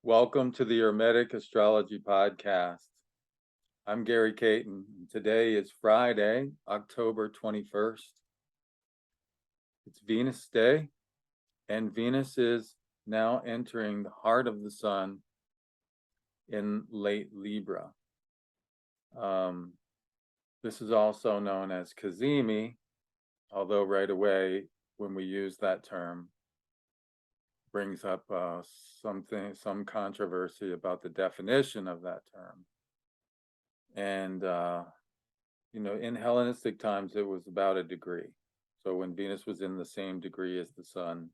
Welcome to the Hermetic Astrology Podcast. I'm Gary Caton. Today is Friday, October 21st. It's Venus Day, and Venus is now entering the heart of the sun in late Libra. This is also known as Cazimi, although right away when we use that term, brings up some controversy about the definition of that term. And in Hellenistic times, it was about a degree. So when Venus was in the same degree as the sun,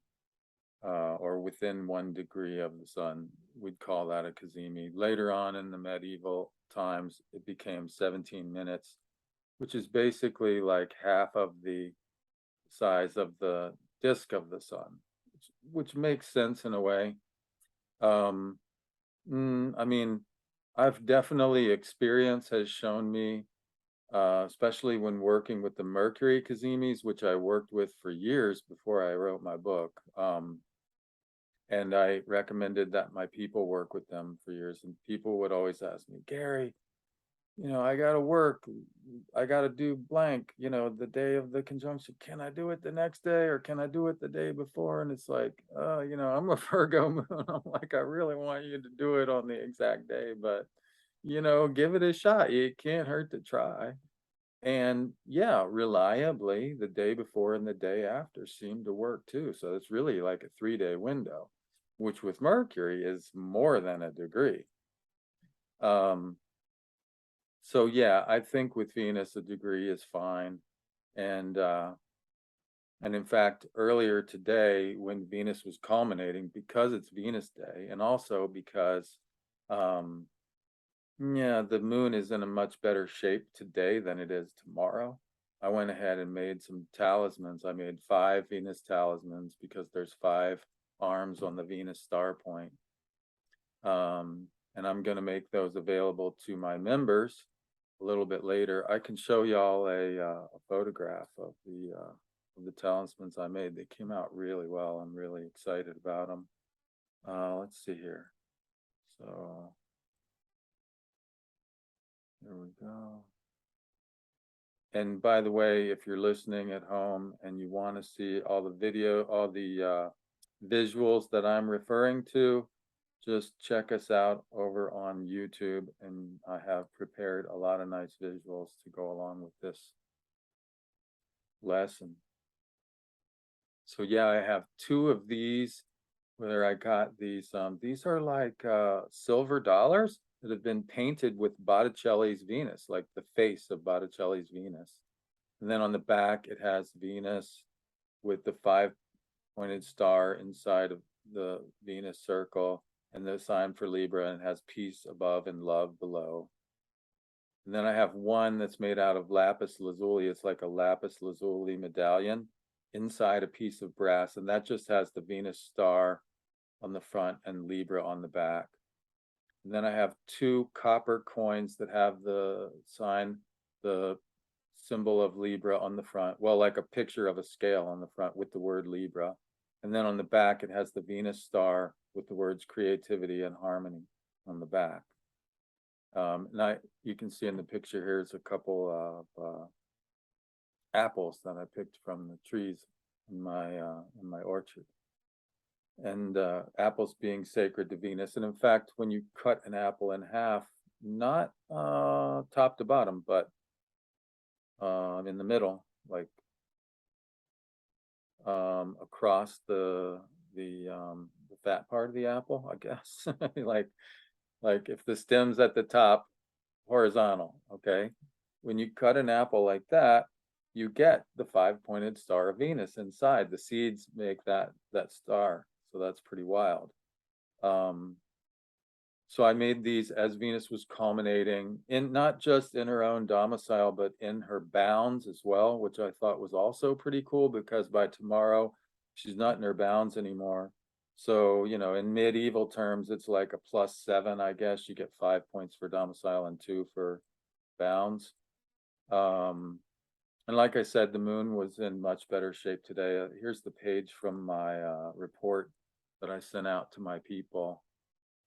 or within 1 degree of the sun, we'd call that a Cazimi. Later on in the medieval times, it became 17 minutes, which is basically like half of the size of the disk of the sun, which makes sense in a way. I've definitely experience has shown me, especially when working with the Mercury Cazimis, which I worked with for years before I wrote my book. And I recommended that my people work with them for years. And people would always ask me, Gary, I got to work. I got to do blank, the day of the conjunction. Can I do it the next day or can I do it the day before? And it's like, I'm a Virgo moon. I'm like, I really want you to do it on the exact day, but, give it a shot. It can't hurt to try. And yeah, reliably, the day before and the day after seem to work too. So it's really like a 3-day window, which with Mercury is more than a degree. So yeah, I think with Venus, a degree is fine. And in fact, earlier today, when Venus was culminating, because it's Venus Day, and also because the moon is in a much better shape today than it is tomorrow. I went ahead and made some talismans. I made 5 Venus talismans because there's 5 arms on the Venus star point. And I'm going to make those available to my members a little bit later. I can show y'all a photograph of the talismans I made. They came out really well. I'm really excited about them. Let's see here. So there we go. And by the way, if you're listening at home and you want to see all the visuals that I'm referring to, just check us out over on YouTube, and I have prepared a lot of nice visuals to go along with this lesson. So yeah, I have 2 of these where I got these. These are like silver dollars that have been painted with Botticelli's Venus, like the face of Botticelli's Venus. And then on the back, it has Venus with the 5-pointed star inside of the Venus circle, and the sign for Libra, and it has peace above and love below. And then I have one that's made out of lapis lazuli. It's like a lapis lazuli medallion inside a piece of brass, and that just has the Venus star on the front and Libra on the back. And then I have 2 copper coins that have the symbol of Libra on the front. Well, like a picture of a scale on the front with the word Libra. And then on the back, it has the Venus star with the words creativity and harmony on the back. You can see in the picture here is a couple of apples that I picked from the trees in my orchard. And apples being sacred to Venus. And in fact, when you cut an apple in half, not top to bottom, but in the middle, like across the fat part of the apple, I guess. like if the stem's at the top, horizontal, okay? When you cut an apple like that, you get the 5-pointed star of Venus inside. The seeds make that star, so that's pretty wild. So I made these as Venus was culminating, in not just in her own domicile, but in her bounds as well, which I thought was also pretty cool, because by tomorrow she's not in her bounds anymore. So, in medieval terms, it's like a +7, I guess. You get 5 points for domicile and 2 for bounds. And like I said, the moon was in much better shape today. Here's the page from my report that I sent out to my people.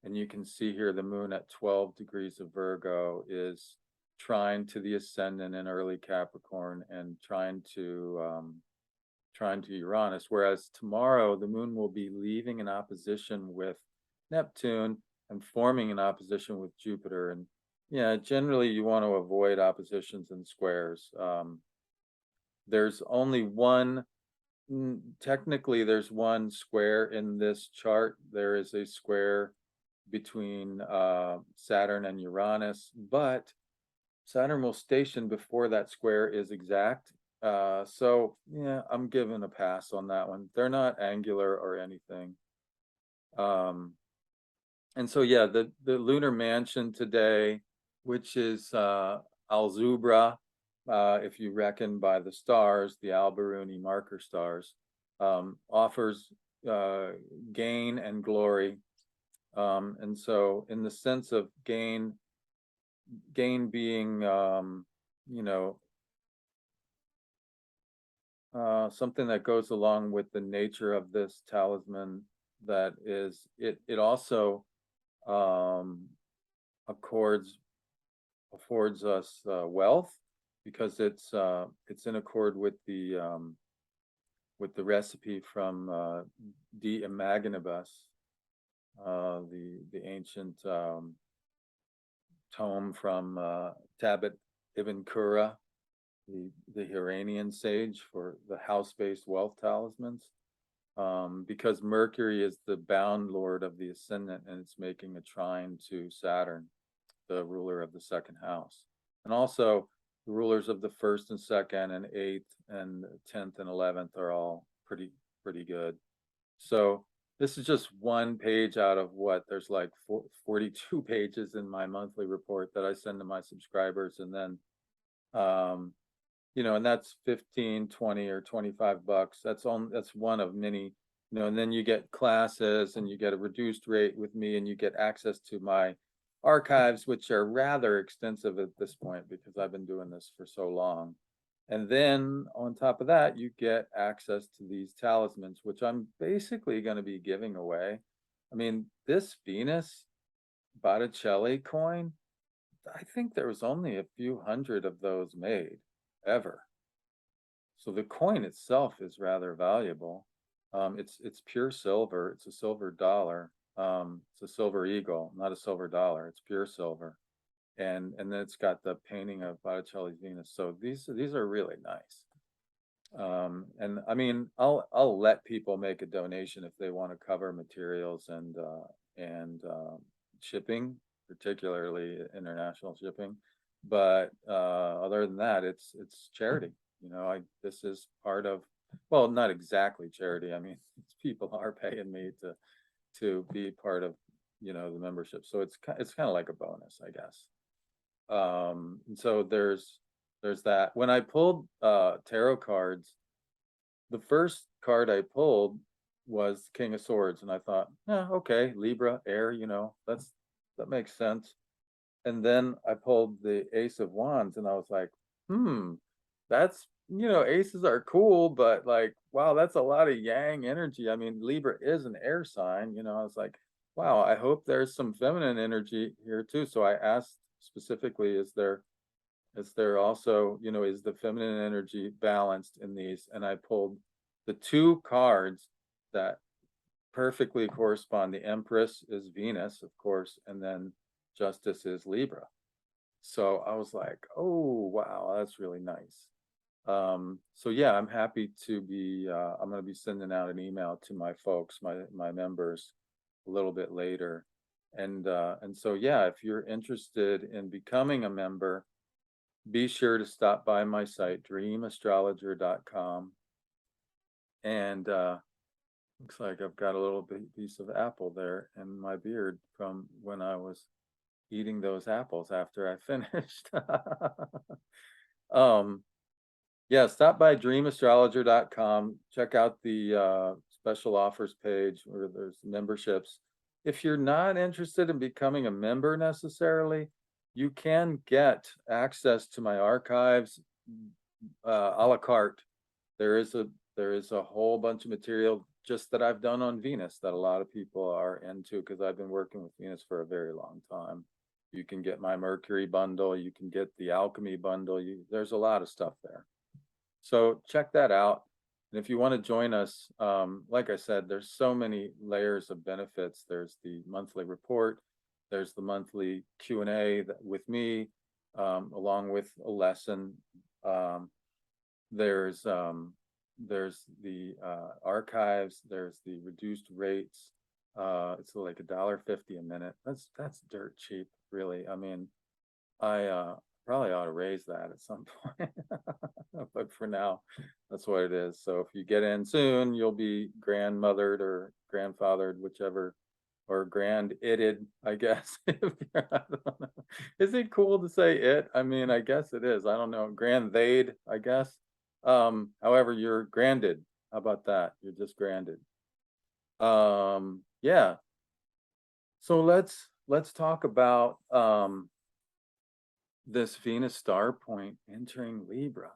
And you can see here the moon at 12 degrees of Virgo is trine to the ascendant in early Capricorn and trine to Uranus. Whereas tomorrow the moon will be leaving in opposition with Neptune and forming in opposition with Jupiter. And yeah, generally you want to avoid oppositions and squares. There's only one, technically there's one square in this chart. There is a square between Saturn and Uranus, but Saturn will station before that square is exact. So yeah, I'm giving a pass on that one. They're not angular or anything. And so yeah, the lunar mansion today, which is Alzubra, if you reckon by the stars, the Alberuni marker stars, offers gain and glory. And so in the sense of gain being, you know, something that goes along with the nature of this talisman, that is, it also affords us wealth, because it's in accord with the recipe from De Imaginibus, the ancient tome from Tabit Ibn Qurra, the Iranian sage, for the house-based wealth talismans, because Mercury is the bound lord of the ascendant, and it's making a trine to Saturn, the ruler of the second house. And also the rulers of the first and second and eighth and 10th and 11th are all pretty good. So this is just one page out of what, there's like 42 pages in my monthly report that I send to my subscribers. And then you know, and that's 15, 20 or 25 bucks. That's one of many, you know, and then you get classes and you get a reduced rate with me, and you get access to my archives, which are rather extensive at this point because I've been doing this for so long. And then on top of that, you get access to these talismans, which I'm basically going to be giving away. I mean, this Venus Botticelli coin, I think there was only a few hundred of those made ever. So the coin itself is rather valuable. It's pure silver. It's a silver dollar. It's a silver eagle, not a silver dollar. It's pure silver, and then it's got the painting of Botticelli's Venus. So these are really nice. And I mean, I'll let people make a donation if they want to cover materials and shipping, particularly international shipping. But other than that, it's charity. You know, this is part of, well, not exactly charity. I mean, people are paying me to be part of, you know, the membership. So it's kind of like a bonus, I guess. And so there's that. When I pulled tarot cards, the first card I pulled was King of Swords, and I thought, yeah, okay, Libra, air, you know, that makes sense. And then I pulled the Ace of Wands, and I was like, that's, you know, aces are cool, but like, wow, that's a lot of yang energy. I mean, Libra is an air sign, you know. I was like, wow, I hope there's some feminine energy here too. So I asked specifically, is there also, you know, is the feminine energy balanced in these? And I pulled the two cards that perfectly correspond. The Empress is Venus, of course, and then Justice is Libra. So I was like, oh, wow, that's really nice. So yeah, I'm happy to be, I'm going to be sending out an email to my folks, my members, a little bit later. And so, yeah, if you're interested in becoming a member, be sure to stop by my site, dreamastrologer.com. And looks like I've got a little piece of apple there in my beard from when I was eating those apples after I finished. Yeah, stop by dreamastrologer.com. Check out the special offers page where there's memberships. If you're not interested in becoming a member necessarily, you can get access to my archives a la carte. There is a whole bunch of material just that I've done on Venus that a lot of people are into because I've been working with Venus for a very long time. You can get my Mercury bundle, you can get the alchemy bundle. There's a lot of stuff there. So check that out. And if you want to join us, like I said, there's so many layers of benefits. There's the monthly report, there's the monthly Q&A with me, along with a lesson. Um, there's the archives, there's the reduced rates. It's like $1.50 a minute. That's dirt cheap, really. I mean, I probably ought to raise that at some point. But for now, that's what it is. So if you get in soon, you'll be grandmothered or grandfathered, whichever, or grand-itted, I guess. I don't know. Is it cool to say it? I mean, I guess it is. I don't know. Grand-they'd, I guess. However, you're granded. How about that? You're just granded. Yeah. So let's talk about this Venus star point entering Libra.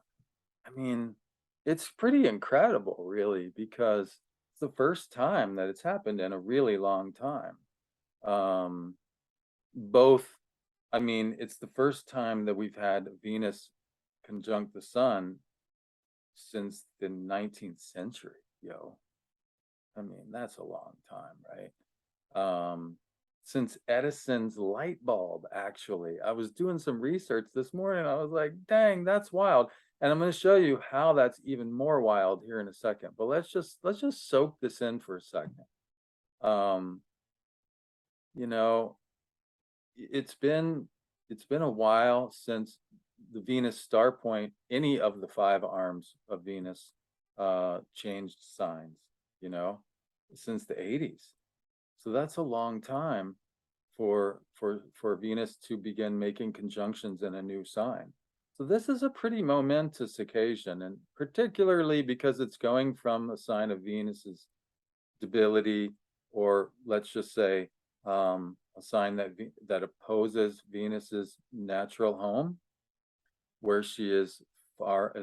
I mean, it's pretty incredible, really, because it's the first time that it's happened in a really long time. Um, both, I mean, it's the first time that we've had Venus conjunct the sun since the 19th century, yo. I mean, that's a long time, right? Since Edison's light bulb, actually. I was doing some research this morning. I was like, dang, that's wild. And I'm going to show you how that's even more wild here in a second. But let's just soak this in for a second. Um, you know, it's been a while since the Venus star point, any of the 5 arms of Venus, changed signs, since the 80s. So that's a long time for Venus to begin making conjunctions in a new sign. So this is a pretty momentous occasion, and particularly because it's going from a sign of Venus's debility, or let's just say a sign that opposes Venus's natural home, where she is far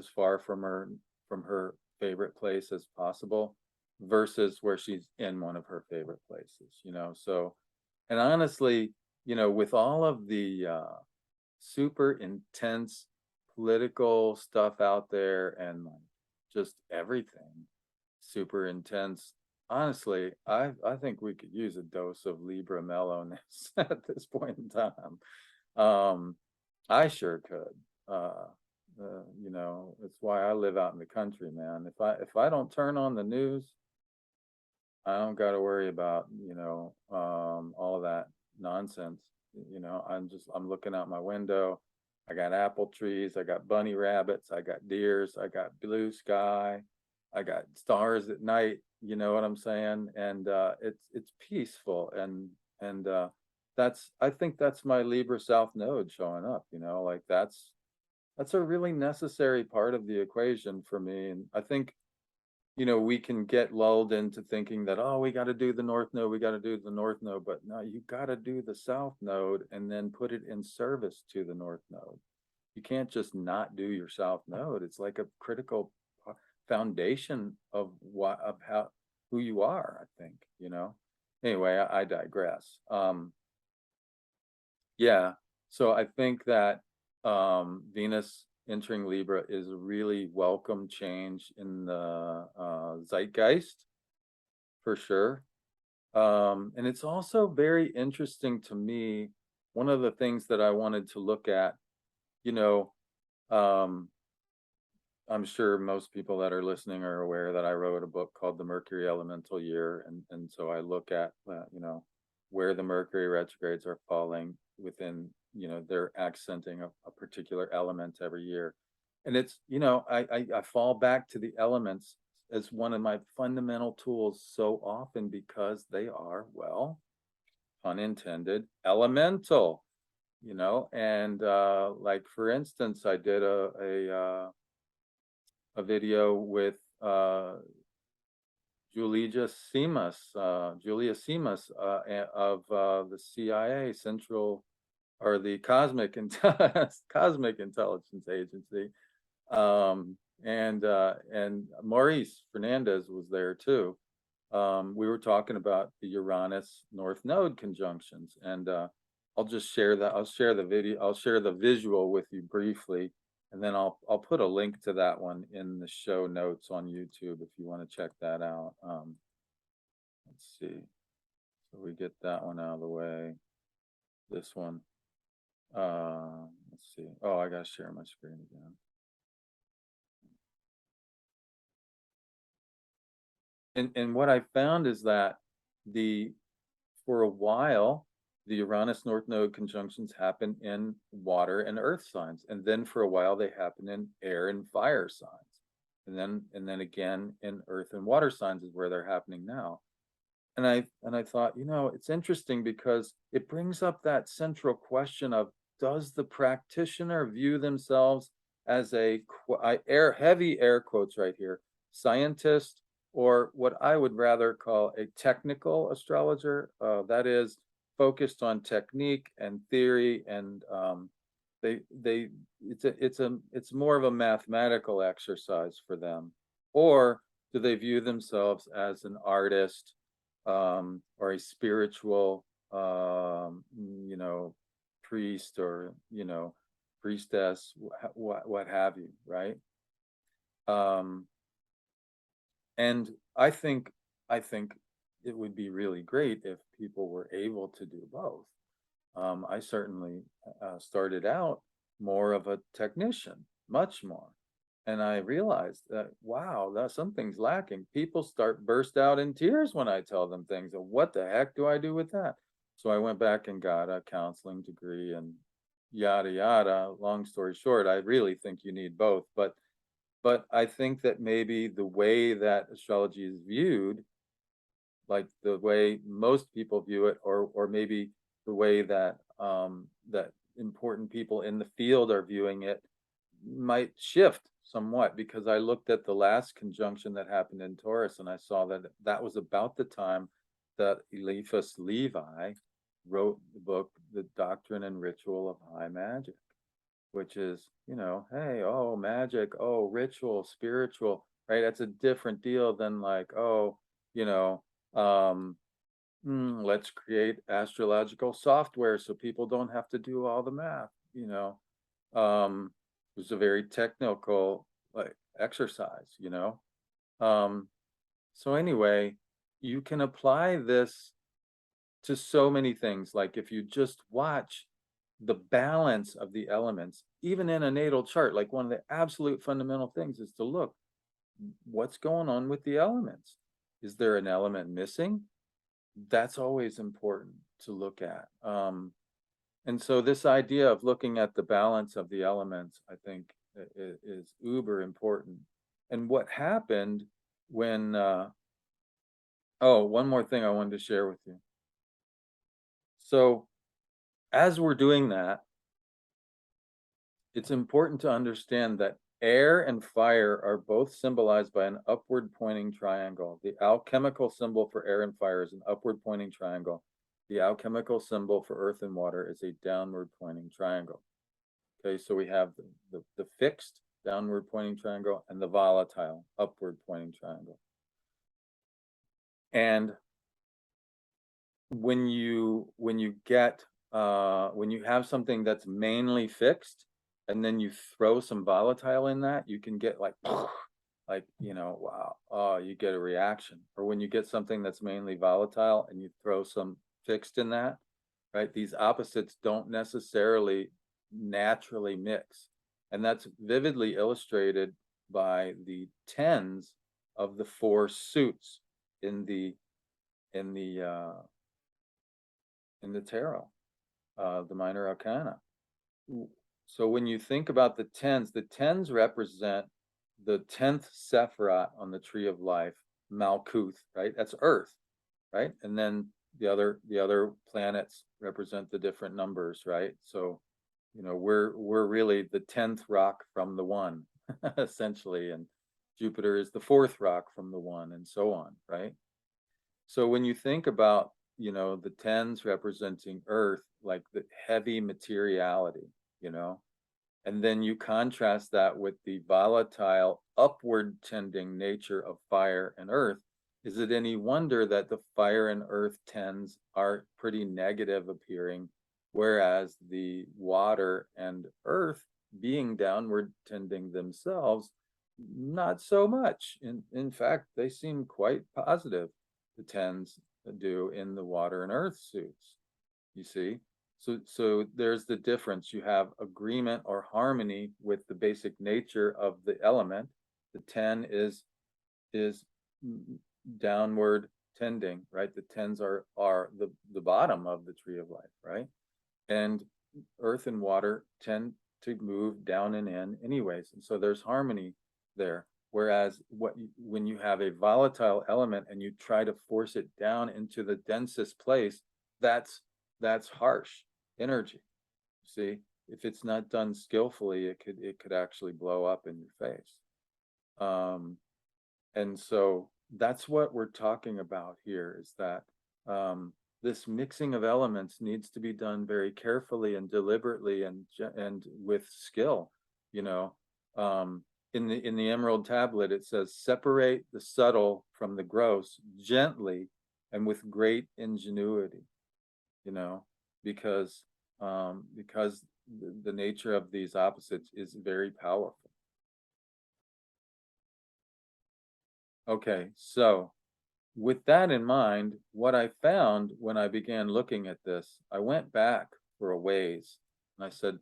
from her favorite place as possible, versus where she's in one of her favorite places. So, and honestly, with all of the super intense political stuff out there, and like just everything super intense, honestly, I think we could use a dose of Libra mellowness at this point in time. I sure could. It's why I live out in the country, man. If I don't turn on the news, I don't got to worry about, all of that nonsense. I'm looking out my window. I got apple trees, I got bunny rabbits, I got deers, I got blue sky, I got stars at night. You know what I'm saying? And it's peaceful, and I think that's my Libra South node showing up. Like that's a really necessary part of the equation for me. And I think, we can get lulled into thinking that, oh, we got to do the North Node, we got to do the North Node, but no, you got to do the South Node and then put it in service to the North Node. You can't just not do your South Node. It's like a critical foundation of who you are, I think. Anyway, I digress. Yeah, so I think that Venus entering Libra is a really welcome change in the zeitgeist, for sure. And it's also very interesting to me. One of the things that I wanted to look at, you know, um, I'm sure most people that are listening are aware that I wrote a book called The Mercury Elemental Year, and so I look at where the Mercury retrogrades are falling within, they're accenting a particular element every year. And it's, I fall back to the elements as one of my fundamental tools so often because they are, well, pun intended, elemental. And like for instance, I did a video with Julia Simas of the CIA Central, or the Cosmic Cosmic Intelligence Agency, and Maurice Fernandez was there too, we were talking about the Uranus North Node conjunctions, and I'll just share that. I'll share the video. I'll share the visual with you briefly, and then I'll put a link to that one in the show notes on YouTube if you want to check that out. Let's see. So we get that one out of the way. This one. Let's see. Oh, I gotta share my screen again. And what I found is that the for a while the Uranus North Node conjunctions happen in water and earth signs, and then for a while they happen in air and fire signs, and then again in earth and water signs is where they're happening now. And I thought, it's interesting because it brings up that central question of, does the practitioner view themselves as heavy air quotes right here, scientist, or what I would rather call a technical astrologer, that is focused on technique and theory, and they it's more of a mathematical exercise for them, or do they view themselves as an artist, or a spiritual, priest, or priestess, what have you, right? And I think it would be really great if people were able to do both. I certainly started out more of a technician, much more. And I realized that, wow, that something's lacking. People burst out in tears when I tell them things. And what the heck do I do with that? So I went back and got a counseling degree and yada yada. Long story short, I really think you need both. But I think that maybe the way that astrology is viewed, like the way most people view it, or maybe the way that that important people in the field are viewing it, might shift somewhat, because I looked at the last conjunction that happened in Taurus, and I saw that that was about the time that Eliphas Levi wrote the book, The Doctrine and Ritual of High Magic, which is, hey, oh, magic, oh, ritual, spiritual, right? That's a different deal than like, oh, you know, um, let's create astrological software so people don't have to do all the math. It was a very technical, like, exercise. Um, so anyway, you can apply this to so many things. Like if you just watch the balance of the elements, even in a natal chart, like one of the absolute fundamental things is to look, what's going on with the elements? Is there an element missing? That's always important to look at. And so this idea of looking at the balance of the elements, I think, is uber important. And what happened when, oh, one more thing I wanted to share with you. So as we're doing that, it's important to understand that air and fire are both symbolized by an upward pointing triangle. The alchemical symbol for air and fire is an upward pointing triangle. The alchemical symbol for earth and water is a downward pointing triangle. Okay, so we have the fixed downward pointing triangle and the volatile upward pointing triangle. And when you have something that's mainly fixed, and then you throw some volatile in that, you can get like wow, oh, you get a reaction. Or when you get something that's mainly volatile and you throw some fixed in that, right? These opposites don't necessarily naturally mix. And that's vividly illustrated by the tens of the four suits in the tarot, the minor arcana. So when you think about the tens represent the 10th Sephiroth on the tree of life, Malkuth, right? That's Earth, right? And then the other planets represent the different numbers, right? So, we're really the 10th rock from the one, essentially, and Jupiter is the 4th rock from the one, and so on, right? So when you think about, the tens representing Earth, like the heavy materiality, and then you contrast that with the volatile, upward tending nature of fire and earth, Is it any wonder that the fire and earth tens are pretty negative appearing, whereas the water and earth, being downward tending themselves, not so much. In fact, they seem quite positive, the tens do in the water and earth suits, you see? So there's the difference. You have agreement or harmony with the basic nature of the element. The 10 is downward tending, right? The tens are the bottom of the tree of life, right? And earth and water tend to move down and in anyways. And so there's harmony there. Whereas when you have a volatile element and you try to force it down into the densest place, that's harsh energy. See, if it's not done skillfully, it could actually blow up in your face. And so that's what we're talking about here, is that this mixing of elements needs to be done very carefully and deliberately and with skill. You know, in the Emerald Tablet, it says, separate the subtle from the gross gently and with great ingenuity. You know, because the nature of these opposites is very powerful. Okay, so with that in mind, what I found when I began looking at this, I went back for a ways and I said,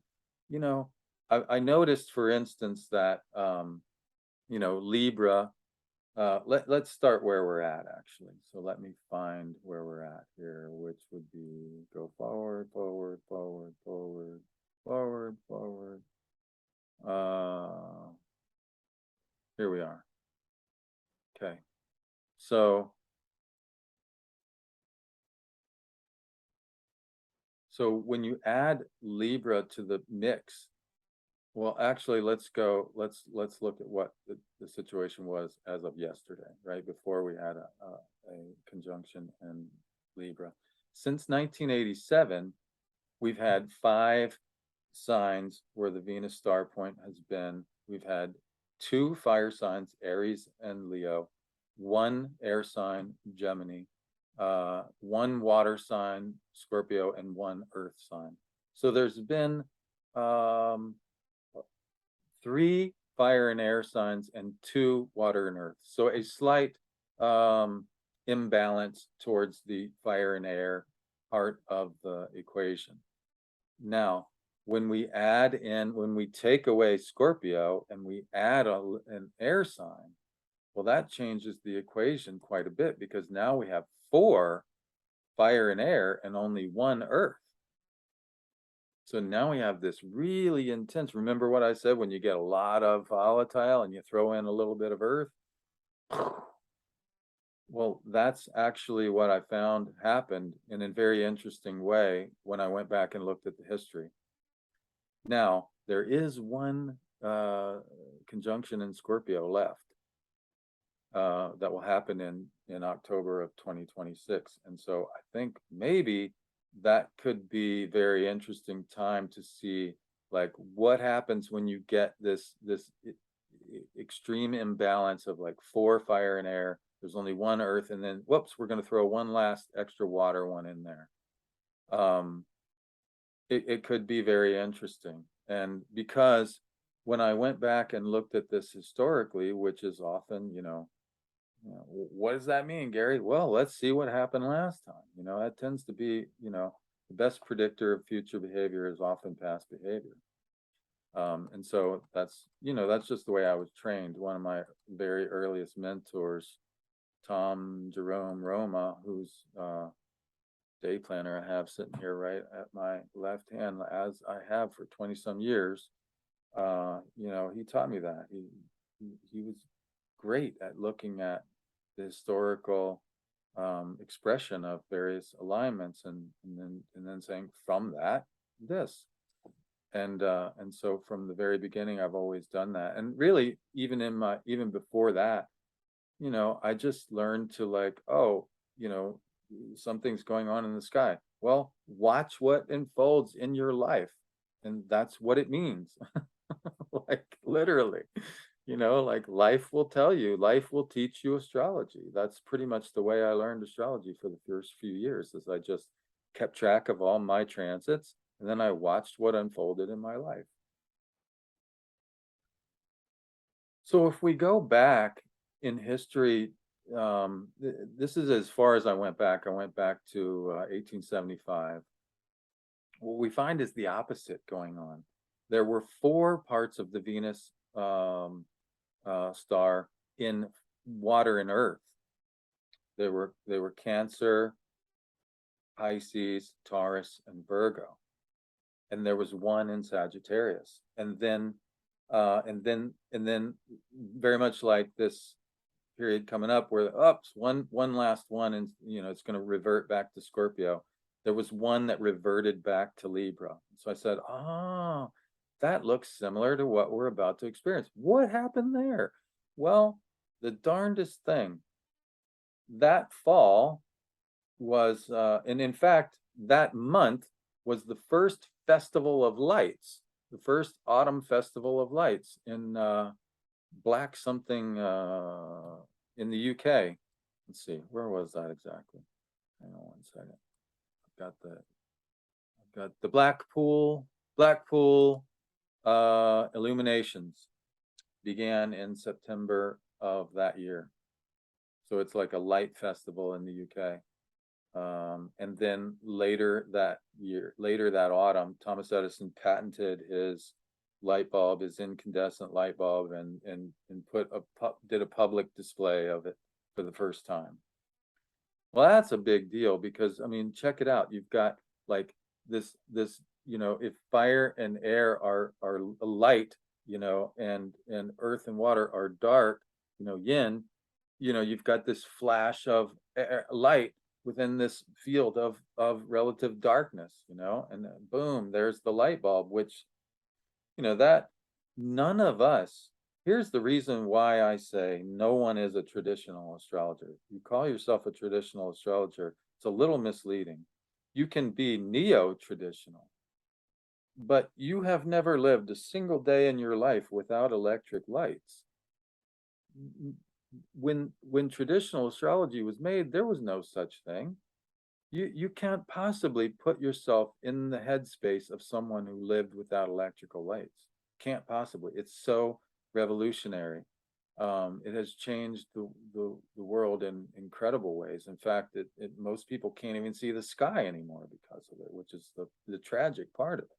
you know, I noticed, for instance, that, you know, Libra, let's start where we're at, actually. So let me find where we're at here, which would be go forward, forward, forward, forward, forward, forward. Here we are. Okay, so when you add Libra to the mix, well, actually, let's look at what the situation was as of yesterday, right? Before we had a conjunction in Libra. Since 1987, we've had 5 signs where the Venus star point has been. We've had 2 fire signs, Aries and Leo, 1 air sign, Gemini, 1 water sign, Scorpio, and 1 earth sign. So there's been 3 fire and air signs and 2 water and earth. So a slight imbalance towards the fire and air part of the equation. Now, when we take away Scorpio and we add an air sign, well, that changes the equation quite a bit, because now we have 4 fire and air and only 1 earth. So now we have this really intense, remember what I said, when you get a lot of volatile and you throw in a little bit of earth? Well, that's actually what I found happened in a very interesting way when I went back and looked at the history. Now, there is 1 conjunction in Scorpio left that will happen in October of 2026. And so I think maybe that could be very interesting time to see, like, what happens when you get this extreme imbalance of like 4 fire and air. There's only 1 earth, and then whoops, we're going to throw 1 last extra water one in there. It could be very interesting. And because when I went back and looked at this historically, which is often, what does that mean, Gary? Well, let's see what happened last time. That tends to be, the best predictor of future behavior is often past behavior. And so that's just the way I was trained. One of my very earliest mentors, Tom Jerome Roma, who's day planner I have sitting here right at my left hand, as I have for 20 some years, he taught me that. He was great at looking at the historical expression of various alignments and then saying, from that, this. And so from the very beginning, I've always done that. And really, even before that, I just learned to, like, oh, something's going on in the sky. Well, watch what unfolds in your life. And that's what it means. Like, literally. Like life will tell you, life will teach you astrology. That's pretty much the way I learned astrology for the first few years, is I just kept track of all my transits, and then I watched what unfolded in my life. So if we go back in history, this is as far as I went back. I went back to 1875. What we find is the opposite going on. There were four parts of the Venus star in water and earth. They were Cancer, Pisces, Taurus, and Virgo, and there was one in Sagittarius. And then very much like this period coming up, where one last one, and it's going to revert back to Scorpio. There was one that reverted back to Libra. So I said, oh, that looks similar to what we're about to experience. What happened there? Well, the darndest thing, that fall was, and in fact, that month was the first festival of lights, the first autumn festival of lights in Black something in the UK. Let's see, where was that exactly? Hang on one second. I've got the Blackpool illuminations began in September of that year. So it's like a light festival in the UK. And then later that autumn, Thomas Edison patented his light bulb, his incandescent light bulb, and did a public display of it for the first time. Well, that's a big deal, because I mean, check it out. You've got like this, if fire and air are light, and earth and water are dark, yin, you've got this flash of light within this field of relative darkness, and then boom, there's the light bulb, which, that none of us, here's the reason why I say no one is a traditional astrologer. You call yourself a traditional astrologer, it's a little misleading. You can be neo-traditional, but you have never lived a single day in your life without electric lights. When traditional astrology was made, there was no such thing. You can't possibly put yourself in the headspace of someone who lived without electrical lights. Can't possibly. It's so revolutionary. It has changed the world in incredible ways. In fact, most people can't even see the sky anymore because of it, which is the tragic part of it.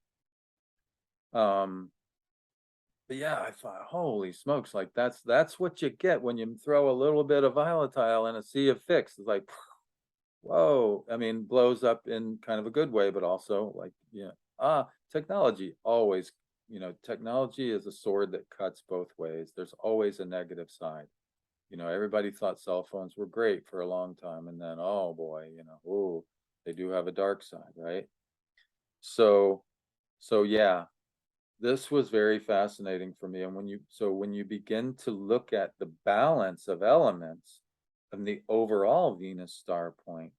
But yeah, I thought, holy smokes, like that's what you get when you throw a little bit of volatile in a sea of fixed. It's like, whoa, I mean, blows up in kind of a good way, but also like, technology always, technology is a sword that cuts both ways. There's always a negative side. Everybody thought cell phones were great for a long time, and then, oh boy, oh, they do have a dark side, right? So, yeah, this was very fascinating for me. And when you begin to look at the balance of elements and the overall Venus star point,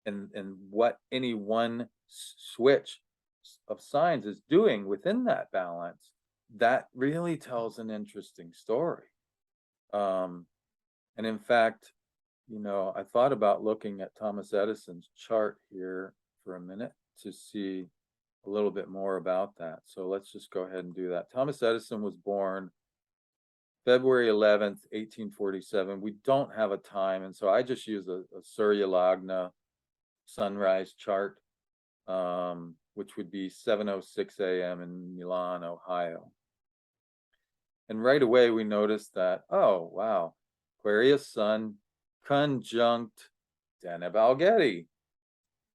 and what any one switch of signs is doing within that balance, that really tells an interesting story. And in fact, I thought about looking at Thomas Edison's chart here for a minute to see a little bit more about that. So let's just go ahead and do that. Thomas Edison was born February 11th, 1847. We don't have a time, and so I just use a Surya Lagna sunrise chart, which would be 7:06 a.m. in Milan, Ohio. And right away we noticed that, oh wow, Aquarius Sun conjunct Deneb Algeti.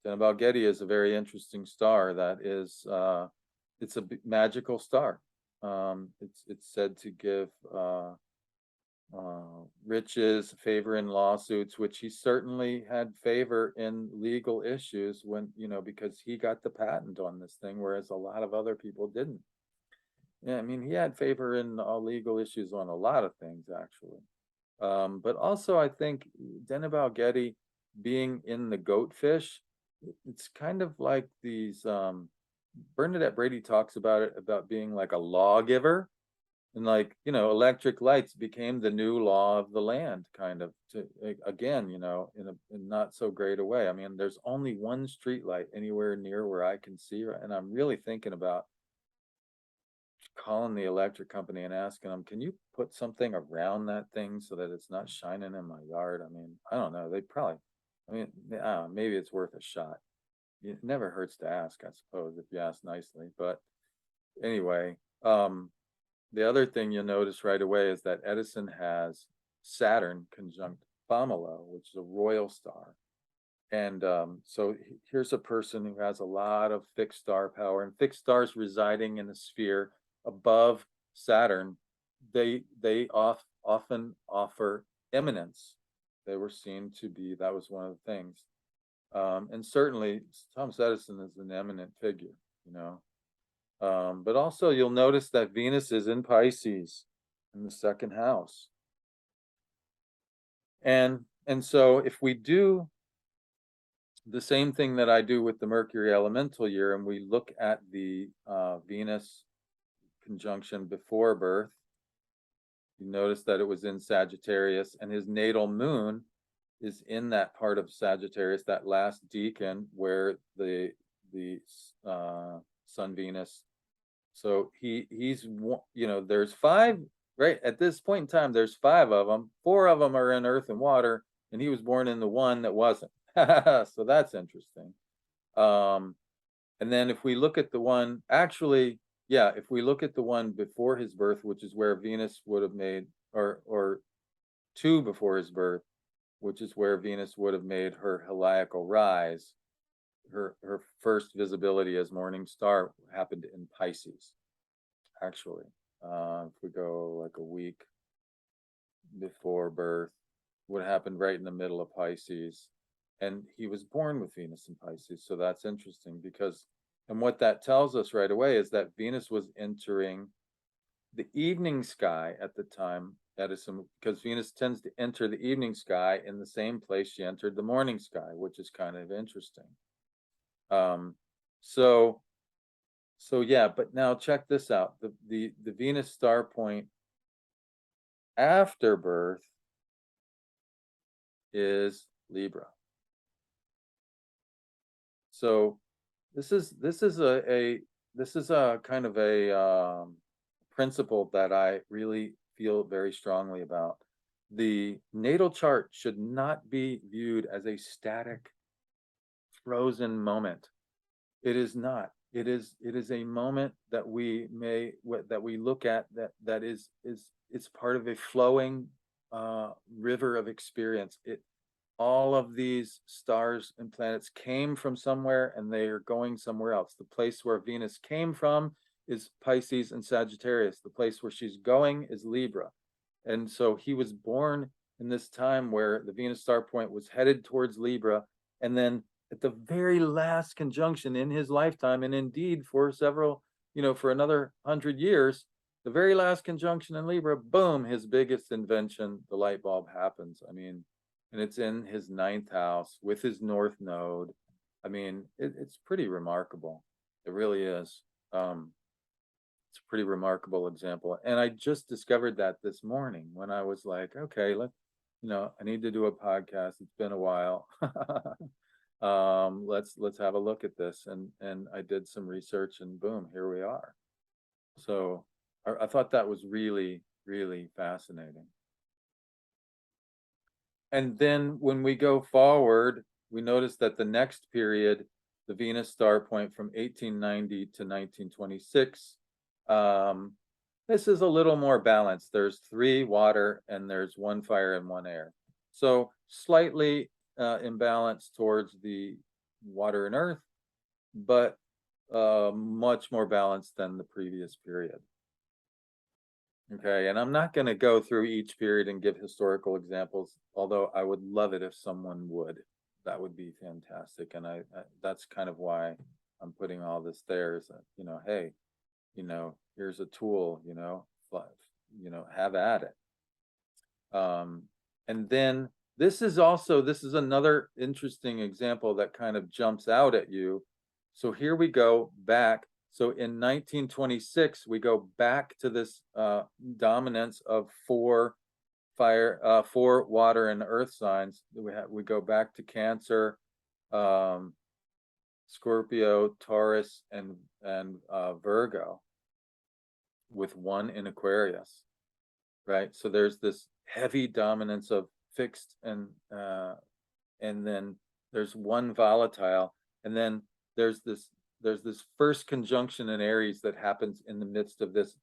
Deneb Algeti is a very interesting star. That is, it's a magical star. It's said to give riches, favor in lawsuits, which he certainly had favor in legal issues when, because he got the patent on this thing, whereas a lot of other people didn't. Yeah, I mean, he had favor in legal issues on a lot of things, actually. But also, I think Deneb Algeti being in the goatfish, it's kind of like these, Bernadette Brady talks about it, about being like a lawgiver. And like, electric lights became the new law of the land, kind of, to again, in not so great a way. I mean, there's only one street light anywhere near where I can see, and I'm really thinking about calling the electric company and asking them, can you put something around that thing so that it's not shining in my yard? I mean, I don't know. They probably, I mean, I don't know, maybe it's worth a shot. It never hurts to ask, I suppose, if you ask nicely. But anyway, the other thing you'll notice right away is that Edison has Saturn conjunct Pomelo, which is a royal star. And so here's a person who has a lot of fixed star power, and fixed stars residing in a sphere above Saturn, they often offer eminence. They were seen to be, that was one of the things. And certainly Thomas Edison is an eminent figure, you know. But also you'll notice that Venus is in Pisces in the second house. And so if we do the same thing that I do with the Mercury elemental year, and we look at the Venus conjunction before birth, you notice that it was in Sagittarius, and his natal moon is in that part of Sagittarius, that last decan where the Sun Venus. So he's, there's five, right at this point in time, there's five of them. Four of them are in earth and water, and he was born in the one that wasn't. So that's interesting. And then if we look at the one, actually, yeah, if we look at the one before his birth, which is where Venus would have made, or two before his birth, which is where Venus would have made her heliacal rise, her first visibility as morning star happened in Pisces, actually. If we go like a week before birth, what happened right in the middle of Pisces, and he was born with Venus in Pisces. So that's interesting because, and what that tells us right away is that Venus was entering the evening sky at the time Edison, because Venus tends to enter the evening sky in the same place she entered the morning sky, which is kind of interesting. So yeah, but now check this out. The Venus star point after birth is Libra. So this is a kind of a principle that I really feel very strongly about. The natal chart should not be viewed as a static, frozen moment. It is not. It is a moment that we look at that is it's part of a flowing river of experience. All of these stars and planets came from somewhere and they are going somewhere else. The place where Venus came from is Pisces and Sagittarius. The place where she's going is Libra. And so he was born in this time where the Venus star point was headed towards Libra. And then at the very last conjunction in his lifetime, and indeed for several, for another 100 years, the very last conjunction in Libra, boom, his biggest invention, the light bulb, happens. I mean, and it's in his 9th house with his north node. I mean, it's pretty remarkable. It really is. It's a pretty remarkable example. And I just discovered that this morning when I was like, okay, I need to do a podcast. It's been a while. Let's have a look at this. And I did some research and boom, here we are. So I thought that was really, really fascinating. And then when we go forward, we notice that the next period, the Venus star point from 1890 to 1926, this is a little more balanced. There's 3 water and there's 1 fire and 1 air. So slightly imbalanced towards the water and earth, but much more balanced than the previous period. Okay, and I'm not going to go through each period and give historical examples, although I would love it if someone would. That would be fantastic. And I that's kind of why I'm putting all this there is that, hey, here's a tool, have at it. And then this is another interesting example that kind of jumps out at you. So here we go back So in 1926, we go back to this dominance of four water and earth signs. We go back to Cancer, um, Scorpio, Taurus, and Virgo, with one in Aquarius, right? So there's this heavy dominance of fixed, and then there's one volatile, and then there's this first conjunction in Aries that happens in the midst of this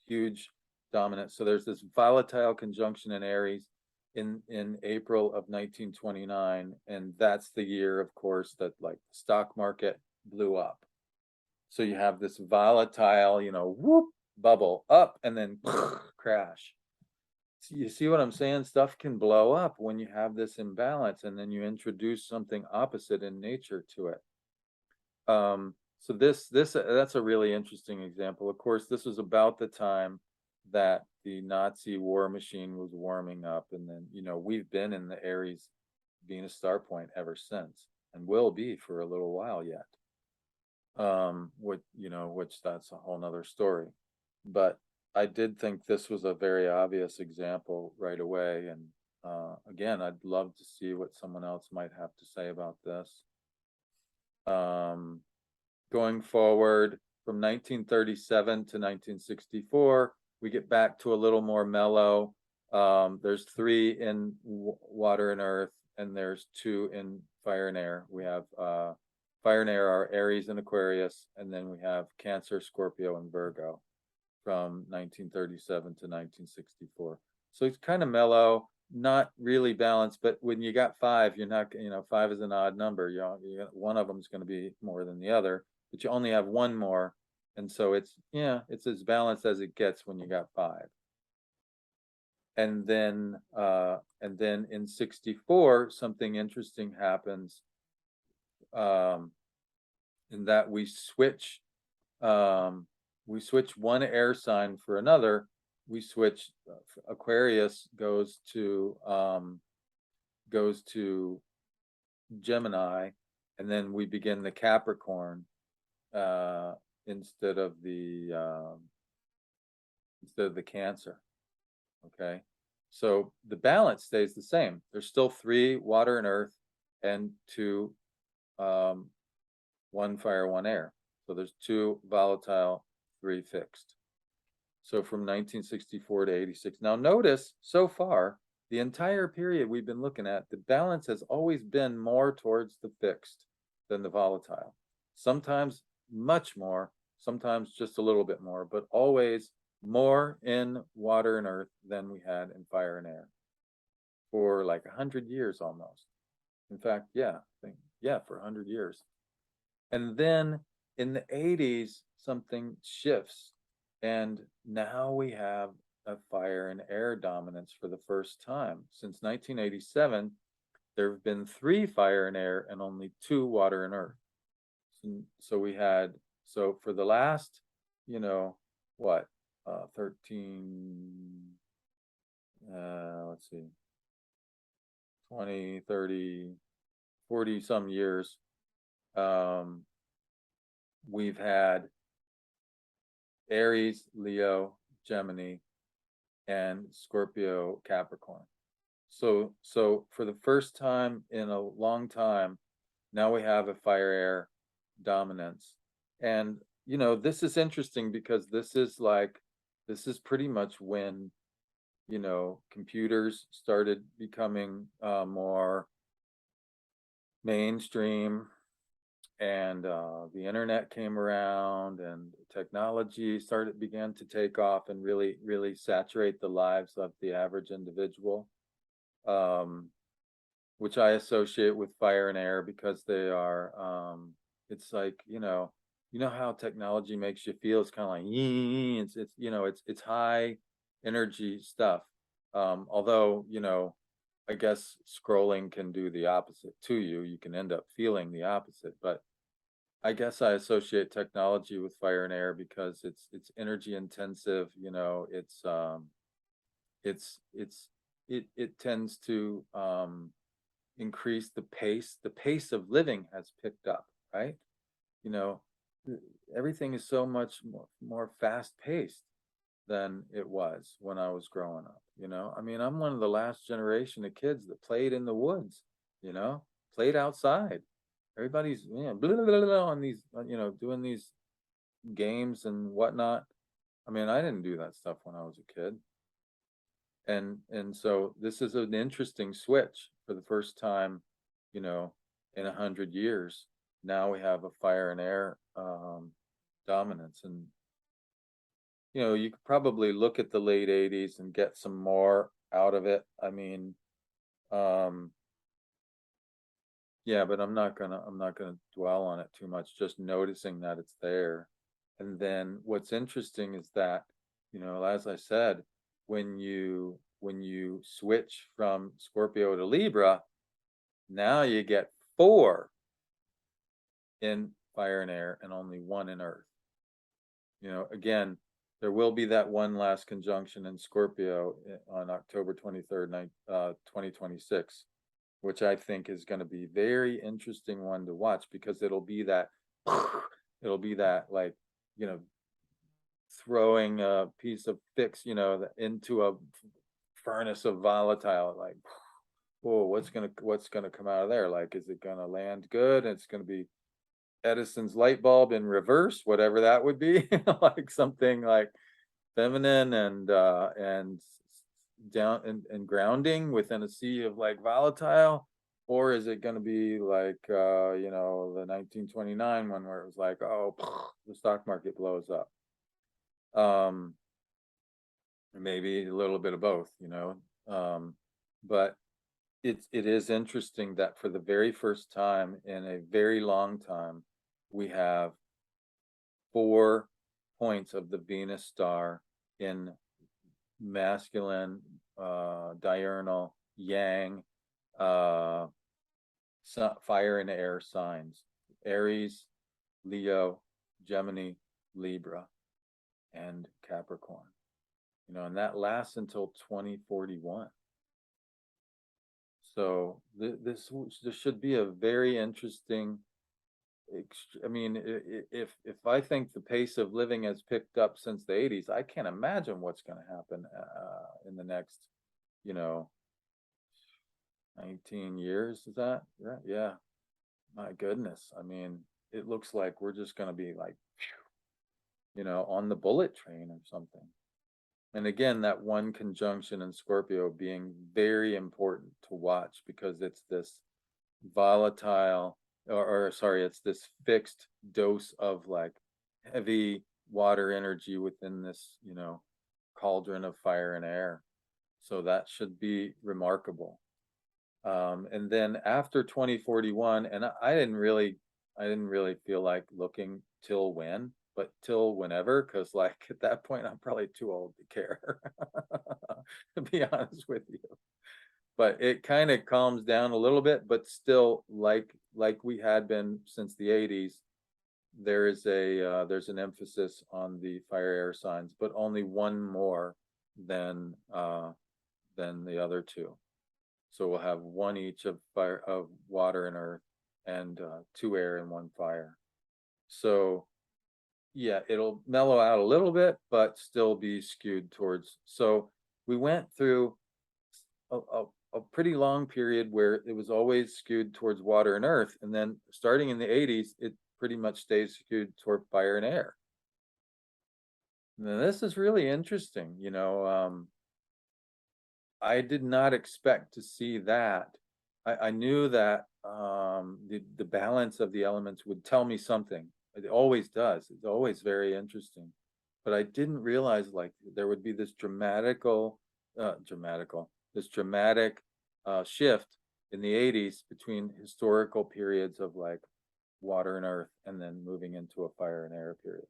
huge dominance. So there's this volatile conjunction in Aries in April of 1929, and that's the year, of course, that like the stock market blew up. So you have this volatile, whoop, bubble up, and then crash. So you see what I'm saying? Stuff can blow up when you have this imbalance, and then you introduce something opposite in nature to it. So that's a really interesting example. Of course, this was about the time that the Nazi war machine was warming up, and then we've been in the Aries Venus star point ever since, and will be for a little while yet. Which that's a whole nother story. But I did think this was a very obvious example right away, and again, I'd love to see what someone else might have to say about this. Going forward from 1937 to 1964, we get back to a little more mellow. There's 3 in water and earth, and there's 2 in fire and air. We have fire and air are Aries and Aquarius, and then we have Cancer, Scorpio, and Virgo from 1937 to 1964. So it's kind of mellow, not really balanced, but when you got 5, you're not, 5 is an odd number. One of them is going to be more than the other, but you only have one more. And so it's as balanced as it gets when you got 5. And then in 64, something interesting happens, in that we switch one air sign for another. We switch, Aquarius goes to Gemini, and then we begin the Capricorn instead of the Cancer. Okay, so the balance stays the same. There's still 3 water and earth, and 2 1 fire, 1 air. So there's 2 volatile, 3 fixed. So from 1964 to 86. Now notice, so far, the entire period we've been looking at, the balance has always been more towards the fixed than the volatile. Sometimes much more, sometimes just a little bit more, but always more in water and earth than we had in fire and air for like 100 years almost. In fact, for 100 years. And then in the 80s, something shifts, and now we have a fire and air dominance for the first time. Since 1987, there have been 3 fire and air and only 2 water and earth. So for the last, 13, let's see, 20, 30, 40 some years, we've had Aries, Leo, Gemini, and Scorpio, Capricorn. So for the first time in a long time, now we have a fire air dominance. And this is interesting because this is pretty much when computers started becoming more mainstream, and the internet came around, and technology began to take off and really saturate the lives of the average individual, which I associate with fire and air because they are, it's like, how technology makes you feel. It's kind of like, it's high energy stuff. Although, I guess scrolling can do the opposite to you. You can end up feeling the opposite, but I guess I associate technology with fire and air because it's energy intensive. It tends to increase the pace. The pace of living has picked up, right? everything is so much more fast paced than it was when I was growing up. I mean, I'm one of the last generation of kids that played in the woods, you know, played outside. Everybody's, blah, blah, blah, blah, on these, doing these games and whatnot. I mean, I didn't do that stuff when I was a kid. And so this is an interesting switch for the first time, you know, in 100 years. Now we have a fire and air dominance, and you could probably look at the late 80s and get some more out of it. I mean, um, yeah, but I'm not gonna dwell on it too much, just noticing that it's there. And then what's interesting is that, as I said, when you switch from Scorpio to Libra, now you get four in fire and air and only one in earth. Again, there will be that one last conjunction in Scorpio on October 23rd, 2026, which I think is going to be very interesting one to watch, because it'll be that it'll be that, like, you know throwing a piece of fix, into a furnace of volatile, like, whoa, what's gonna come out of there? Like, is it gonna land good? It's gonna be Edison's light bulb in reverse, whatever that would be, like something like feminine and down and grounding within a sea of like volatile, or is it going to be like the 1929 one where it was like, oh, the stock market blows up? um Maybe a little bit of both, but it is interesting that for the very first time in a very long time, we have 4 points of the Venus star in masculine, diurnal, yang, uh, fire and air signs: Aries, Leo, Gemini, Libra, and Capricorn. And that lasts until 2041. So this should be a very interesting. I mean, if I think the pace of living has picked up since the 80s, I can't imagine what's going to happen in the next, you know, 19 years. Is that right? Yeah. My goodness. I mean, it looks like we're just going to be like, on the bullet train or something. And again, that one conjunction in Scorpio being very important to watch, because it's this volatile, or sorry, it's this fixed dose of like heavy water energy within this, cauldron of fire and air. So that should be remarkable. And then after 2041, and I didn't really feel like looking till when, but till whenever, because like at that point I'm probably too old to care, to be honest with you. But it kind of calms down a little bit, but still, like we had been since the 80s, there's an emphasis on the fire air signs, but only one more than the other two. So we'll have one each of water and earth, and two air and one fire. So yeah, it'll mellow out a little bit, but still be skewed towards. So we went through a pretty long period where it was always skewed towards water and earth, and then starting in the 80s, it pretty much stays skewed toward fire and air. Now, this is really interesting. I did not expect to see that. I knew that the balance of the elements would tell me something. It always does. It's always very interesting. But I didn't realize like there would be this dramatic shift in the 80s between historical periods of like water and earth, and then moving into a fire and air period.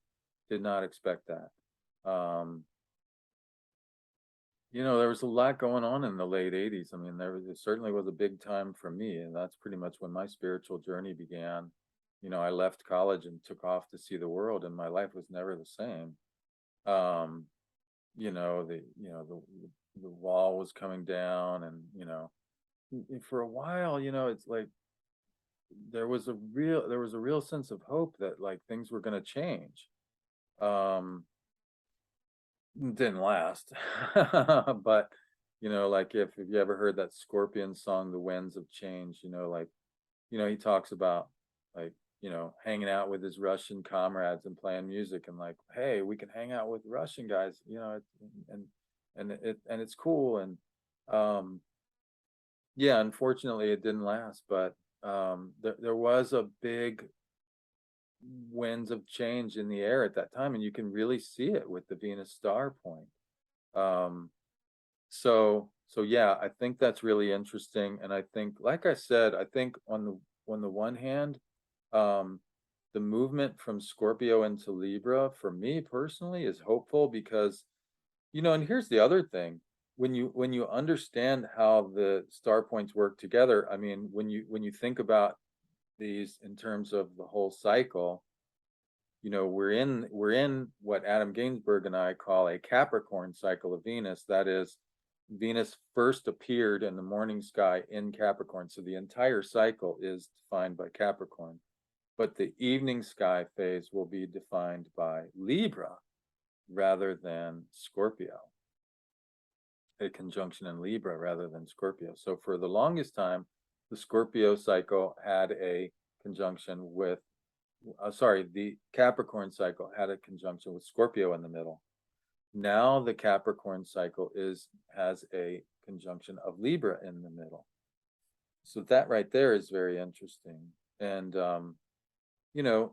Did not expect that. There was a lot going on in the late 80s. I mean, it certainly was a big time for me, and that's pretty much when my spiritual journey began. I left college and took off to see the world, and my life was never the same. Um, the wall was coming down, and for a while, it's like there was a real sense of hope that like things were going to change. Um, didn't last, but like if you ever heard that Scorpion song, "The Winds of Change," like he talks about like hanging out with his Russian comrades and playing music and like, hey, we can hang out with Russian guys, and and it's cool and um yeah, unfortunately it didn't last, but there was a big winds of change in the air at that time, and you can really see it with the Venus star point. Um, so yeah, I think that's really interesting, and I think, like I said, I think on the one hand, um, the movement from Scorpio into Libra for me personally is hopeful because and here's the other thing. When you understand how the star points work together, I mean, when you think about these in terms of the whole cycle, we're in what Adam Gainsbourg and I call a Capricorn cycle of Venus. That is, Venus first appeared in the morning sky in Capricorn. So the entire cycle is defined by Capricorn. But the evening sky phase will be defined by Libra rather than Scorpio, a conjunction in Libra rather than Scorpio. So for the longest time, the Scorpio cycle had a conjunction with sorry, the Capricorn cycle had a conjunction with Scorpio in the middle. Now the Capricorn cycle has a conjunction of Libra in the middle. So that right there is very interesting. And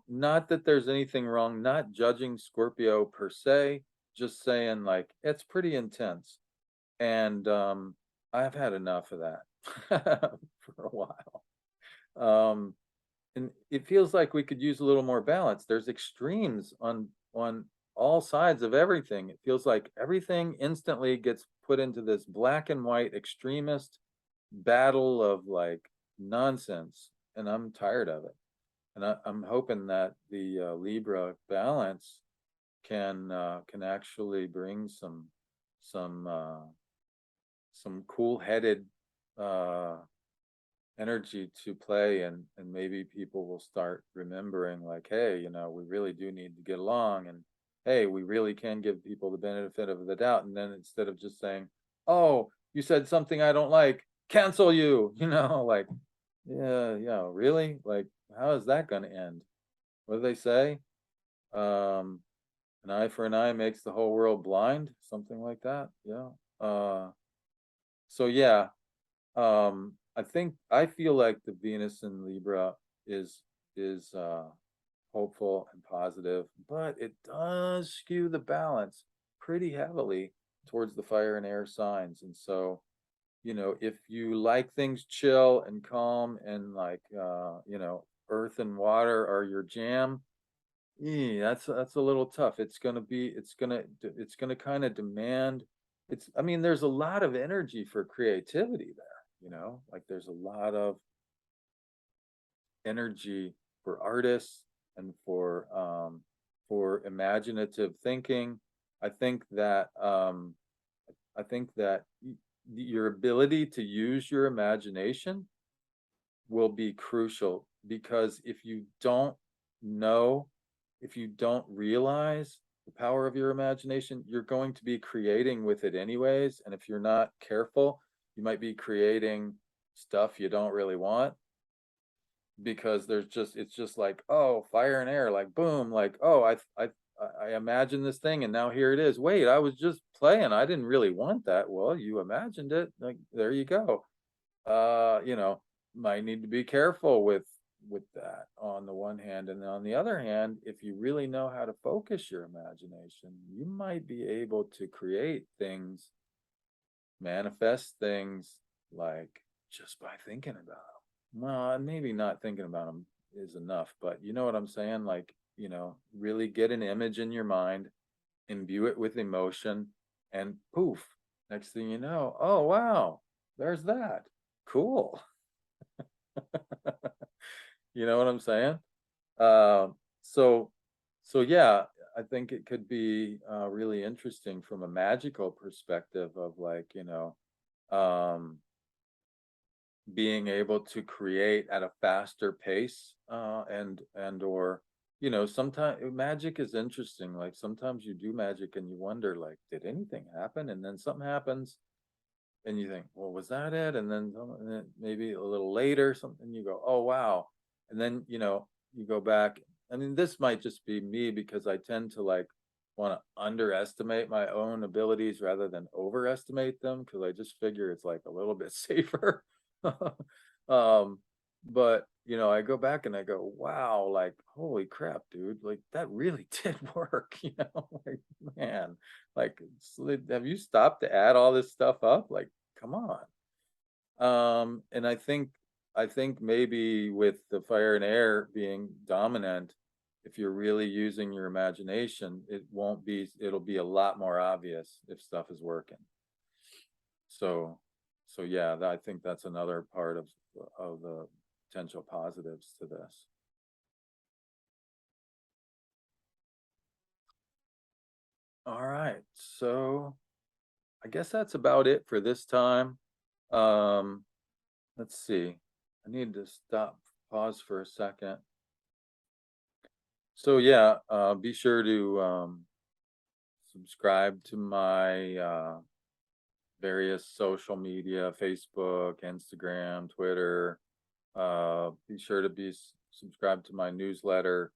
not that there's anything wrong, not judging Scorpio per se, just saying like it's pretty intense. And I've had enough of that for a while. Um, and it feels like we could use a little more balance. There's extremes on all sides of everything. It feels like everything instantly gets put into this black and white extremist battle of like nonsense, and I'm tired of it. And I'm hoping that the Libra balance can actually bring some some cool-headed uh, energy to play, and maybe people will start remembering like, hey, we really do need to get along, and hey, we really can give people the benefit of the doubt, and then instead of just saying, oh, you said something I don't like, cancel you, like, yeah, really, like, how is that going to end? What do they say? um an eye for an eye makes the whole world blind, something like that. Yeah. So yeah, I feel like the Venus in Libra is hopeful and positive, but it does skew the balance pretty heavily towards the fire and air signs. And so, if you like things chill and calm and like earth and water are your jam, that's a little tough. It's gonna kind of demand. I mean, there's a lot of energy for creativity there. Like there's a lot of energy for artists and for imaginative thinking. I think that your ability to use your imagination will be crucial, because know, if you don't realize the power of your imagination, you're going to be creating with it anyways. And if you're not careful, you might be creating stuff you don't really want, because it's just like, oh, fire and air, like boom, like, oh, I imagined this thing and now here it is. Wait, I was just playing. I didn't really want that. Well, you imagined it. Like, there you go. Might need to be careful with that on the one hand, and on the other hand, if you really know how to focus your imagination, you might be able to create things, manifest things, like just by thinking about them. Well, maybe not thinking about them is enough, but you know what I'm saying, like, really get an image in your mind, imbue it with emotion, and poof, next thing you know, oh wow, there's that. Cool. You know what I'm saying? Um, so, so yeah, I think it could be really interesting from a magical perspective of like, um, being able to create at a faster pace, and or sometimes magic is interesting. Like sometimes you do magic and you wonder, like, did anything happen? And then something happens and you think, well, was that it? And then maybe a little later something, you go, oh wow. And then you go back. I mean, this might just be me because I tend to like want to underestimate my own abilities rather than overestimate them, because I just figure it's like a little bit safer. um but I go back and I go, wow, like holy crap, dude, like that really did work. Like, man, like have you stopped to add all this stuff up? Like, come on. And I think maybe with the fire and air being dominant, if you're really using your imagination, it'll be a lot more obvious if stuff is working. So yeah, I think that's another part of the potential positives to this. All right. So I guess that's about it for this time. Um, let's see. I need to pause for a second. So yeah, be sure to subscribe to my various social media: Facebook, Instagram, Twitter. Be sure to subscribed to my newsletter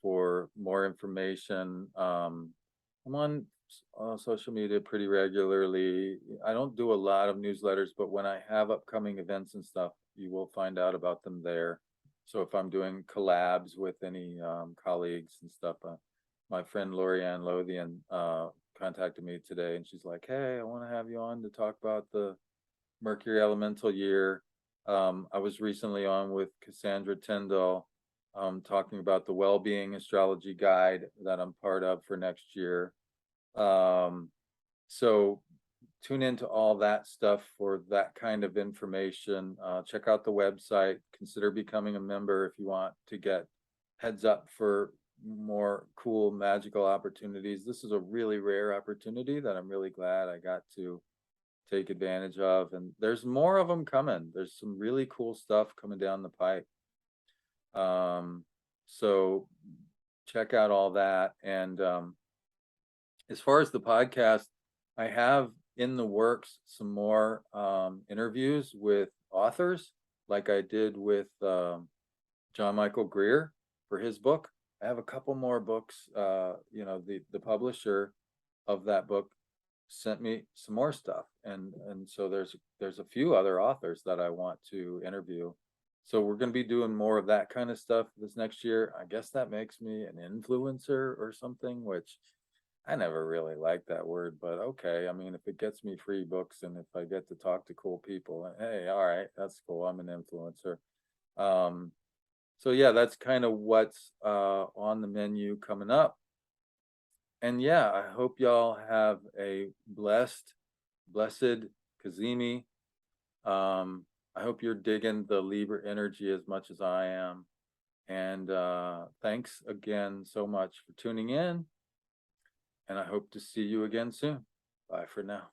for more information. I'm on social media pretty regularly. I don't do a lot of newsletters, but when I have upcoming events and stuff, you will find out about them there. So if I'm doing collabs with any colleagues and stuff, my friend Lorianne Lothian contacted me today, and she's like, "Hey, I want to have you on to talk about the Mercury elemental year." I was recently on with Cassandra Tyndall, talking about the well-being astrology guide that I'm part of for next year. So tune into all that stuff for that kind of information. Check out the website. Consider becoming a member if you want to get heads up for more cool magical opportunities. This is a really rare opportunity that I'm really glad I got to take advantage of, and there's more of them coming. There's some really cool stuff coming down the pipe. So check out all that. And as far as the podcast, I have in the works some more interviews with authors, like I did with John Michael Greer for his book. I have a couple more books. The publisher of that book sent me some more stuff, and so there's a few other authors that I want to interview. So we're going to be doing more of that kind of stuff this next year. I guess that makes me an influencer or something, which I never really liked that word, but okay. I mean, if it gets me free books and if I get to talk to cool people, hey, all right, that's cool. I'm an influencer. Um, so yeah, that's kind of what's on the menu coming up. And yeah, I hope y'all have a blessed Cazimi. I hope you're digging the Libra energy as much as I am. And thanks again so much for tuning in. And I hope to see you again soon. Bye for now.